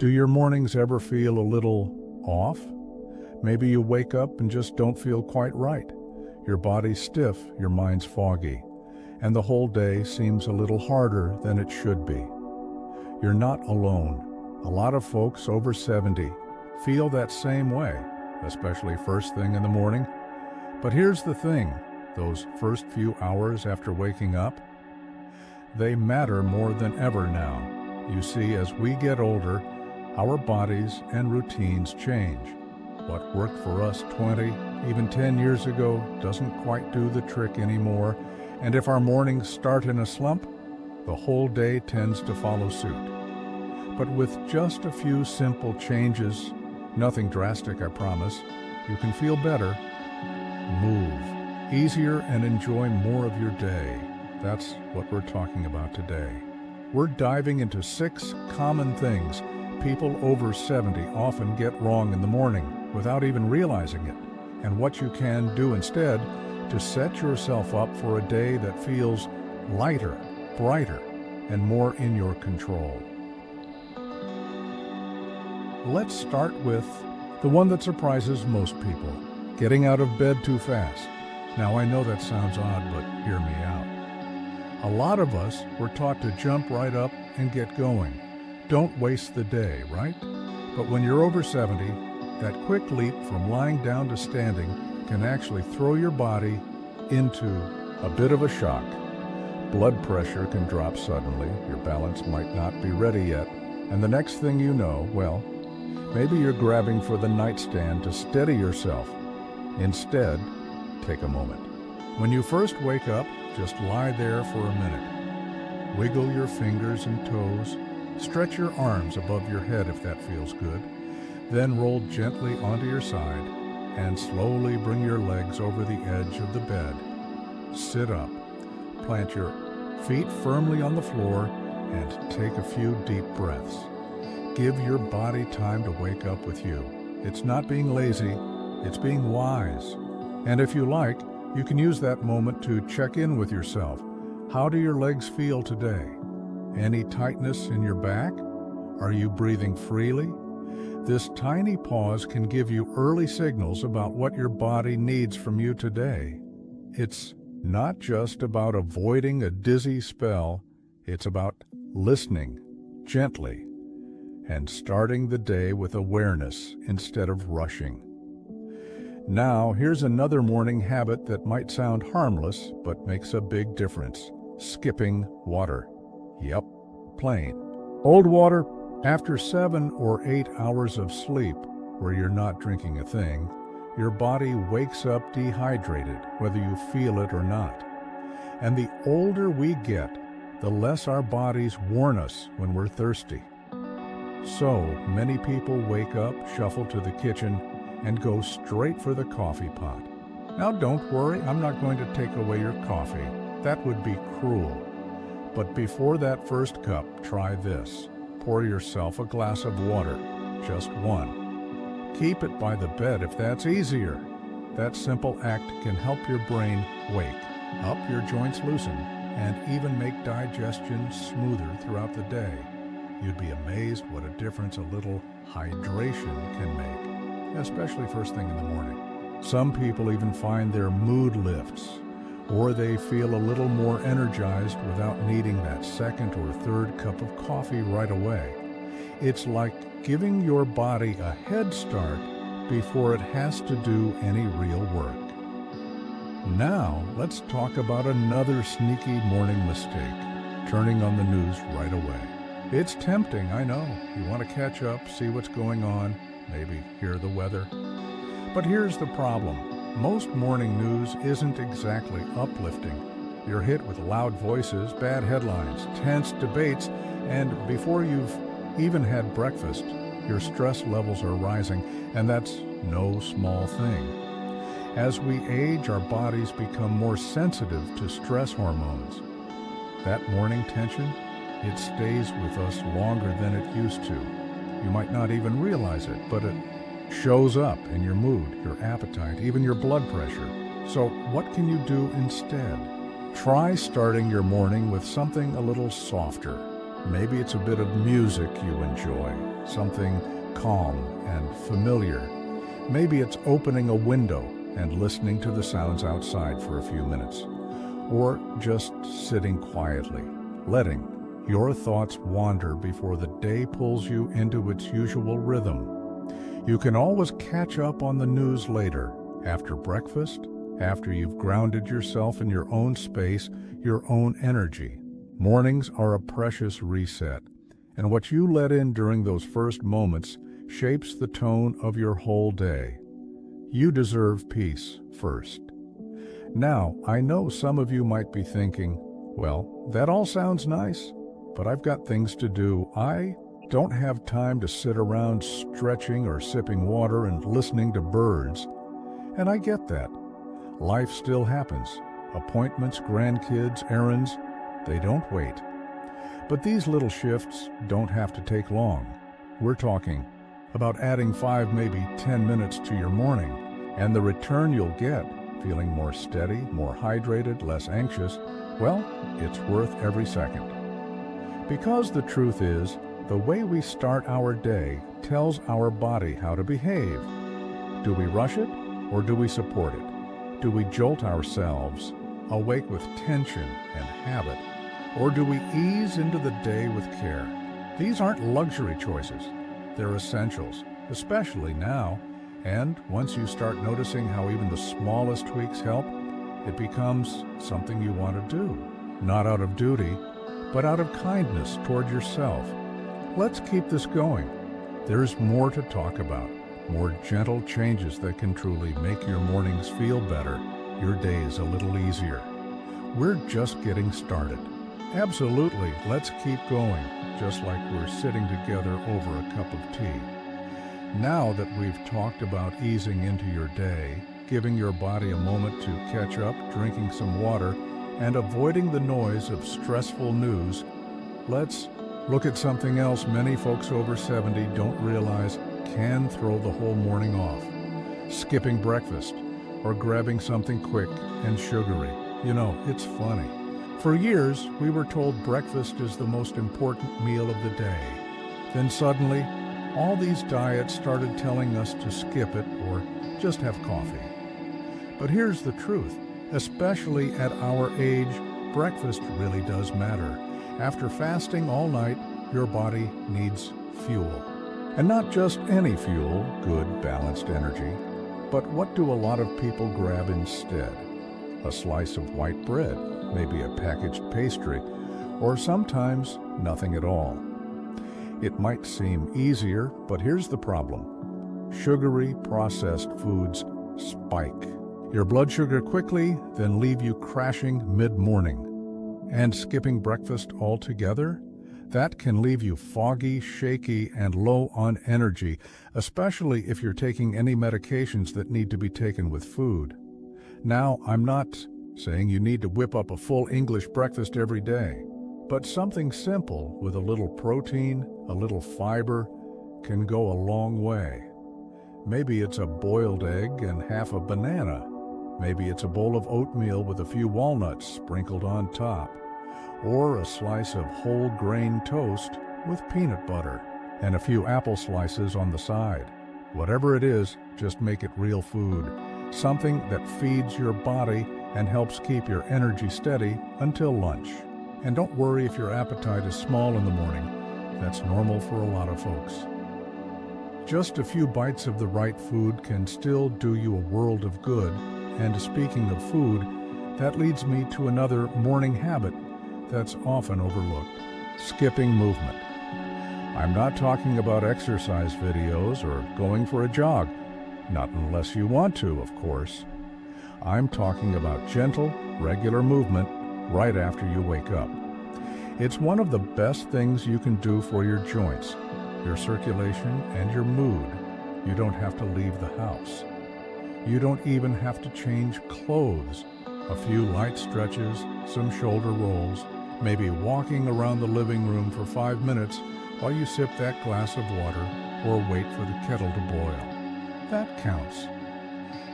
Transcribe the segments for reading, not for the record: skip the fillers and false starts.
Do your mornings ever feel a little off? Maybe you wake up and just don't feel quite right. Your body's stiff, your mind's foggy, and the whole day seems a little harder than it should be. You're not alone. A lot of folks over 70 feel that same way, especially first thing in the morning. But here's the thing, those first few hours after waking up, they matter more than ever now. You see, as we get older, our bodies and routines change. What worked for us 20, even 10 years ago doesn't quite do the trick anymore, and if our mornings start in a slump, the whole day tends to follow suit. But with just a few simple changes, nothing drastic I promise, you can feel better, move easier, and enjoy more of your day. That's what we're talking about today. We're diving into 6 common things people over 70 often get wrong in the morning without even realizing it, and what you can do instead to set yourself up for a day that feels lighter, brighter, and more in your control. Let's start with the one that surprises most people, getting out of bed too fast. Now I know that sounds odd, but hear me out. A lot of us were taught to jump right up and get going. Don't waste the day, right? But when you're over 70, that quick leap from lying down to standing can actually throw your body into a bit of a shock. Blood pressure can drop suddenly, your balance might not be ready yet, and the next thing you know, well, maybe you're grabbing for the nightstand to steady yourself. Instead, take a moment. When you first wake up, just lie there for a minute. Wiggle your fingers and toes. Stretch your arms above your head if that feels good. Then roll gently onto your side and slowly bring your legs over the edge of the bed. Sit up. Plant your feet firmly on the floor and take a few deep breaths. Give your body time to wake up with you. It's not being lazy, it's being wise. And if you like, you can use that moment to check in with yourself. How do your legs feel today? Any tightness in your back? Are you breathing freely? This tiny pause can give you early signals about what your body needs from you today. It's not just about avoiding a dizzy spell, it's about listening gently and starting the day with awareness instead of rushing. Now, here's another morning habit that might sound harmless but makes a big difference: skipping water. Yep, plain old water. After 7 or 8 hours of sleep, where you're not drinking a thing, your body wakes up dehydrated, whether you feel it or not. And the older we get, the less our bodies warn us when we're thirsty. So many people wake up, shuffle to the kitchen, and go straight for the coffee pot. Now don't worry, I'm not going to take away your coffee. That would be cruel. But before that first cup, try this. Pour yourself a glass of water, just one. Keep it by the bed if that's easier. That simple act can help your brain wake, help your joints loosen, and even make digestion smoother throughout the day. You'd be amazed what a difference a little hydration can make, especially first thing in the morning. Some people even find their mood lifts, or they feel a little more energized without needing that second or third cup of coffee right away. It's like giving your body a head start before it has to do any real work. Now, let's talk about another sneaky morning mistake: turning on the news right away. It's tempting, I know. You want to catch up, see what's going on, maybe hear the weather. But here's the problem. Most morning news isn't exactly uplifting. You're hit with loud voices, bad headlines, tense debates, and before you've even had breakfast, your stress levels are rising, and that's no small thing. As we age, our bodies become more sensitive to stress hormones. That morning tension, it stays with us longer than it used to. You might not even realize it, but it shows up in your mood, your appetite, even your blood pressure. So what can you do instead? Try starting your morning with something a little softer. Maybe it's a bit of music you enjoy. something calm and familiar. Maybe it's opening a window and listening to the sounds outside for a few minutes, or just sitting quietly, letting your thoughts wander before the day pulls you into its usual rhythm. You can always catch up on the news later, after breakfast, after you've grounded yourself in your own space, your own energy. Mornings are a precious reset, and what you let in during those first moments shapes the tone of your whole day. You deserve peace first. Now, I know some of you might be thinking, well, that all sounds nice, but I've got things to do. I don't have time to sit around stretching or sipping water and listening to birds. And I get that. Life still happens. Appointments, grandkids, errands, they don't wait. But these little shifts don't have to take long. We're talking about adding 5, maybe 10 minutes to your morning, and the return you'll get, feeling more steady, more hydrated, less anxious, well, it's worth every second. Because the truth is, the way we start our day tells our body how to behave. Do we rush it, or do we support it? Do we jolt ourselves, awake with tension and habit, or do we ease into the day with care? These aren't luxury choices. They're essentials, especially now. And once you start noticing how even the smallest tweaks help, it becomes something you want to do, not out of duty, but out of kindness toward yourself. Let's keep this going. There's more to talk about, more gentle changes that can truly make your mornings feel better, your days a little easier. We're just getting started. Absolutely, let's keep going, just like we're sitting together over a cup of tea. Now that we've talked about easing into your day, giving your body a moment to catch up, drinking some water, and avoiding the noise of stressful news, let's look at something else many folks over 70 don't realize can throw the whole morning off. Skipping breakfast or grabbing something quick and sugary. You know, it's funny. For years, we were told breakfast is the most important meal of the day. Then suddenly, all these diets started telling us to skip it or just have coffee. But here's the truth. Especially at our age, breakfast really does matter. After fasting all night, your body needs fuel. And not just any fuel, good, balanced energy. But what do a lot of people grab instead? A slice of white bread, maybe a packaged pastry, or sometimes nothing at all. It might seem easier, but here's the problem. Sugary, processed foods spike your blood sugar quickly, then leave you crashing mid-morning. And skipping breakfast altogether? That can leave you foggy, shaky, and low on energy, especially if you're taking any medications that need to be taken with food. Now, I'm not saying you need to whip up a full English breakfast every day, but something simple with a little protein, a little fiber, can go a long way. Maybe it's a boiled egg and half a banana. Maybe it's a bowl of oatmeal with a few walnuts sprinkled on top, or a slice of whole grain toast with peanut butter and a few apple slices on the side. Whatever it is, just make it real food, something that feeds your body and helps keep your energy steady until lunch. And don't worry if your appetite is small in the morning. That's normal for a lot of folks. Just a few bites of the right food can still do you a world of good. And speaking of food, that leads me to another morning habit that's often overlooked: skipping movement. I'm not talking about exercise videos or going for a jog, not unless you want to, of course. I'm talking about gentle, regular movement right after you wake up. It's one of the best things you can do for your joints, your circulation, and your mood. You don't have to leave the house. You don't even have to change clothes. A few light stretches, some shoulder rolls, maybe walking around the living room for 5 minutes while you sip that glass of water or wait for the kettle to boil. That counts.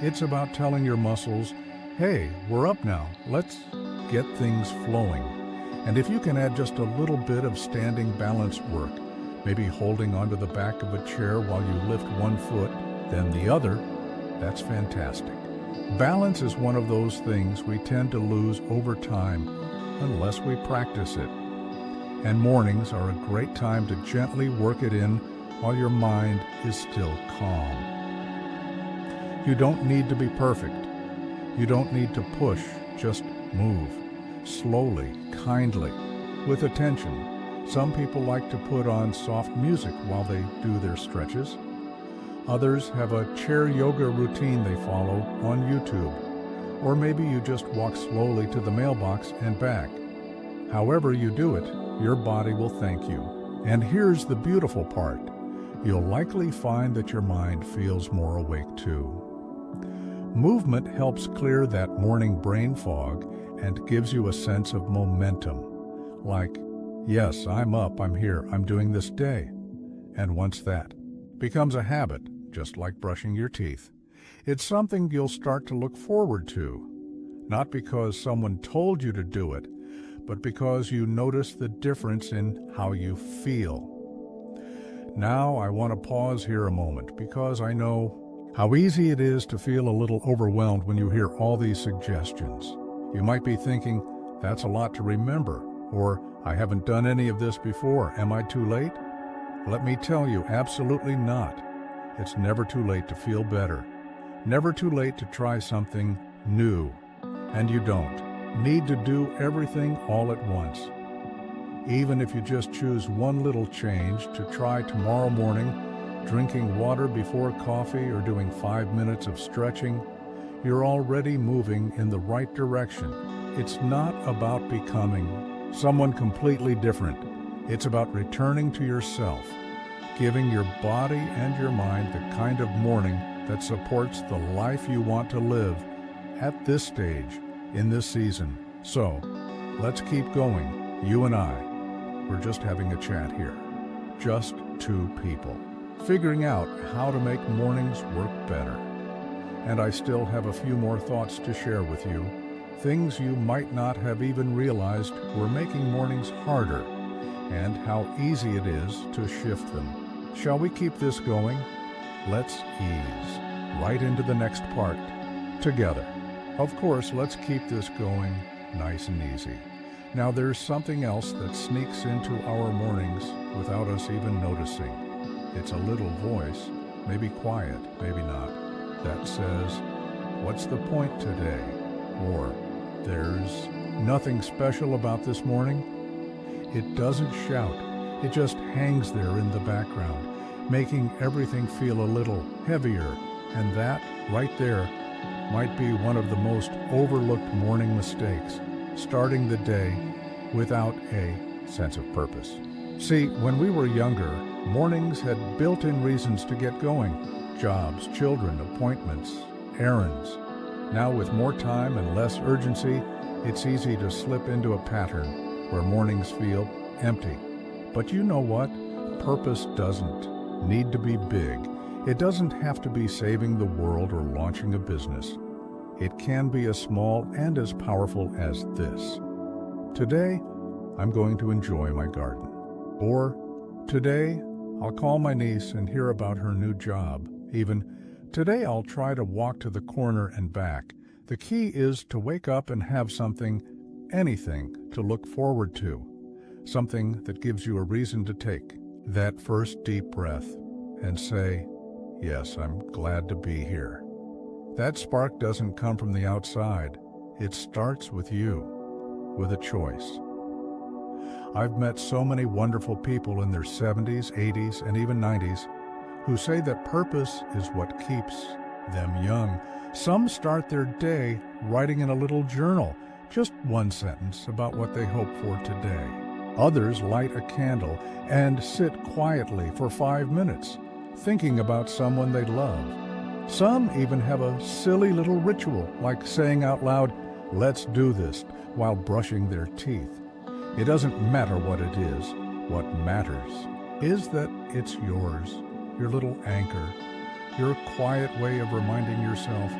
It's about telling your muscles, hey, we're up now, let's get things flowing. And if you can add just a little bit of standing balance work, Maybe holding onto the back of a chair while you lift one foot, then the other. That's fantastic. Balance is one of those things we tend to lose over time unless we practice it. And mornings are a great time to gently work it in while your mind is still calm. You don't need to be perfect. You don't need to push, just move. Slowly, kindly, with attention. Some people like to put on soft music while they do their stretches. Others have a chair yoga routine they follow on YouTube. Or maybe you just walk slowly to the mailbox and back. However you do it, your body will thank you. And here's the beautiful part. You'll likely find that your mind feels more awake too. Movement helps clear that morning brain fog and gives you a sense of momentum. Like, yes, I'm up, I'm here, I'm doing this day. And once that becomes a habit, just like brushing your teeth, it's something you'll start to look forward to. Not because someone told you to do it, but because you notice the difference in how you feel. Now I want to pause here a moment because I know how easy it is to feel a little overwhelmed when you hear all these suggestions. You might be thinking, that's a lot to remember, or I haven't done any of this before. Am I too late? Let me tell you, absolutely not. It's never too late to feel better. Never too late to try something new. And you don't need to do everything all at once. Even if you just choose one little change to try tomorrow morning, drinking water before coffee or doing 5 minutes of stretching, you're already moving in the right direction. It's not about becoming someone completely different. It's about returning to yourself, giving your body and your mind the kind of morning that supports the life you want to live at this stage in this season. So, let's keep going, you and I. We're just having a chat here. Just two people, figuring out how to make mornings work better. And I still have a few more thoughts to share with you, things you might not have even realized were making mornings harder, and how easy it is to shift them. Shall we keep this going? Let's ease right into the next part together. Of course, let's keep this going nice and easy. Now there's something else that sneaks into our mornings without us even noticing. It's a little voice, maybe quiet, maybe not, that says, "What's the point today?" Or, "There's nothing special about this morning." It doesn't shout, it just hangs there in the background, making everything feel a little heavier, and that, right there, might be one of the most overlooked morning mistakes, starting the day without a sense of purpose. See, when we were younger, mornings had built-in reasons to get going. Jobs, children, appointments, errands. Now with more time and less urgency, it's easy to slip into a pattern where mornings feel empty. But you know what? Purpose doesn't need to be big. It doesn't have to be saving the world or launching a business. It can be as small and as powerful as this. Today, I'm going to enjoy my garden. Or, today, I'll call my niece and hear about her new job. Even, today I'll try to walk to the corner and back. The key is to wake up and have something, anything, to look forward to. Something that gives you a reason to take that first deep breath and say, "Yes, I'm glad to be here." That spark doesn't come from the outside. It starts with you, with a choice. I've met so many wonderful people in their 70s, 80s, and even 90s who say that purpose is what keeps them young. Some start their day writing in a little journal, just one sentence about what they hope for today. Others light a candle and sit quietly for 5 minutes, thinking about someone they love. Some even have a silly little ritual, like saying out loud, "Let's do this," while brushing their teeth. It doesn't matter what it is. What matters is that it's yours, your little anchor, your quiet way of reminding yourself,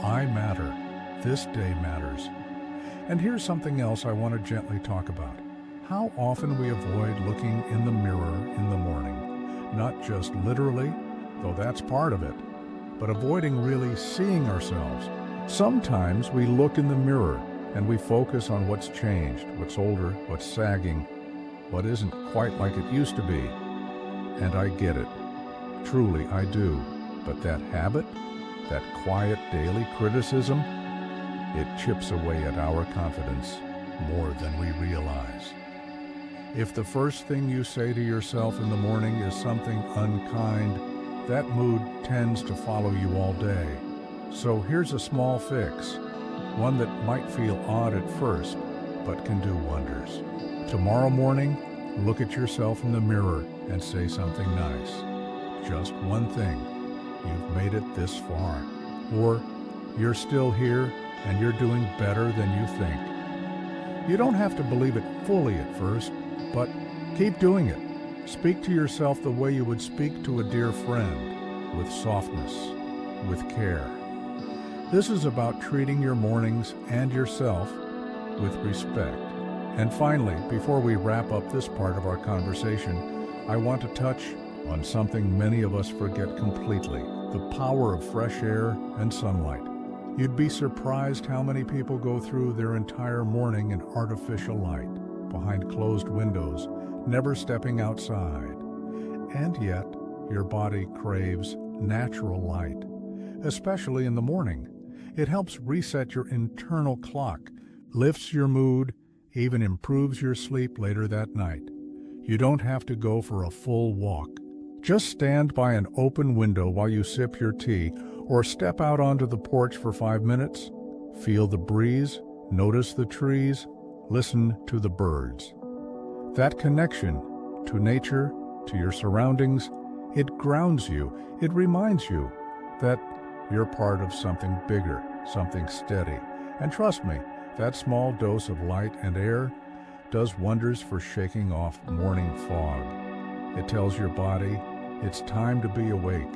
"I matter. This day matters." And here's something else I want to gently talk about. how often we avoid looking in the mirror in the morning. Not just literally, though that's part of it, but avoiding really seeing ourselves. Sometimes we look in the mirror and we focus on what's changed, what's older, what's sagging, what isn't quite like it used to be. And I get it. Truly, I do. But that habit, that quiet daily criticism, it chips away at our confidence more than we realize. If the first thing you say to yourself in the morning is something unkind, that mood tends to follow you all day. So here's a small fix, one that might feel odd at first, but can do wonders. Tomorrow morning, look at yourself in the mirror and say something nice. Just one thing. You've made it this far. Or, you're still here and you're doing better than you think. You don't have to believe it fully at first, but keep doing it. Speak to yourself the way you would speak to a dear friend, with softness, with care. This is about treating your mornings and yourself with respect. And finally, before we wrap up this part of our conversation, I want to touch on something many of us forget completely: the power of fresh air and sunlight. You'd be surprised how many people go through their entire morning in artificial light, behind closed windows, never stepping outside. And yet, your body craves natural light, especially in the morning. It helps reset your internal clock, lifts your mood, even improves your sleep later that night. You don't have to go for a full walk. Just stand by an open window while you sip your tea, or step out onto the porch for 5 minutes. Feel the breeze, notice the trees, listen to the birds. That connection to nature, to your surroundings, it grounds you. It reminds you that you're part of something bigger, something steady. And trust me, that small dose of light and air does wonders for shaking off morning fog. It tells your body it's time to be awake.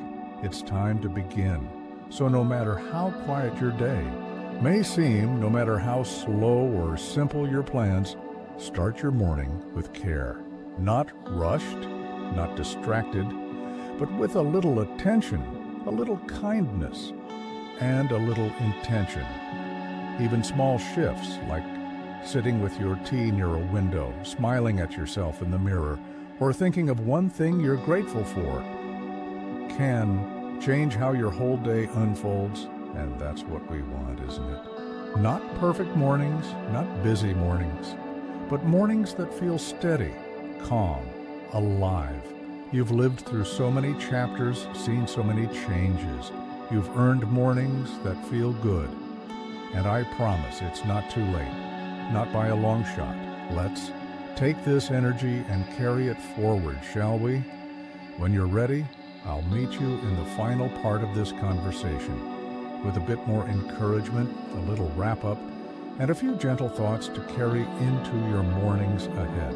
It's time to begin. So no matter how quiet your day may seem, no matter how slow or simple your plans, start your morning with care. Not rushed, not distracted, but with a little attention, a little kindness, and a little intention. Even small shifts, like sitting with your tea near a window, smiling at yourself in the mirror, or thinking of one thing you're grateful for, can change how your whole day unfolds, and that's what we want, isn't it? Not perfect mornings, not busy mornings, but mornings that feel steady, calm, alive. You've lived through so many chapters, seen so many changes. You've earned mornings that feel good. And I promise it's not too late, not by a long shot. Let's take this energy and carry it forward, shall we? When you're ready, I'll meet you in the final part of this conversation with a bit more encouragement, a little wrap-up, and a few gentle thoughts to carry into your mornings ahead.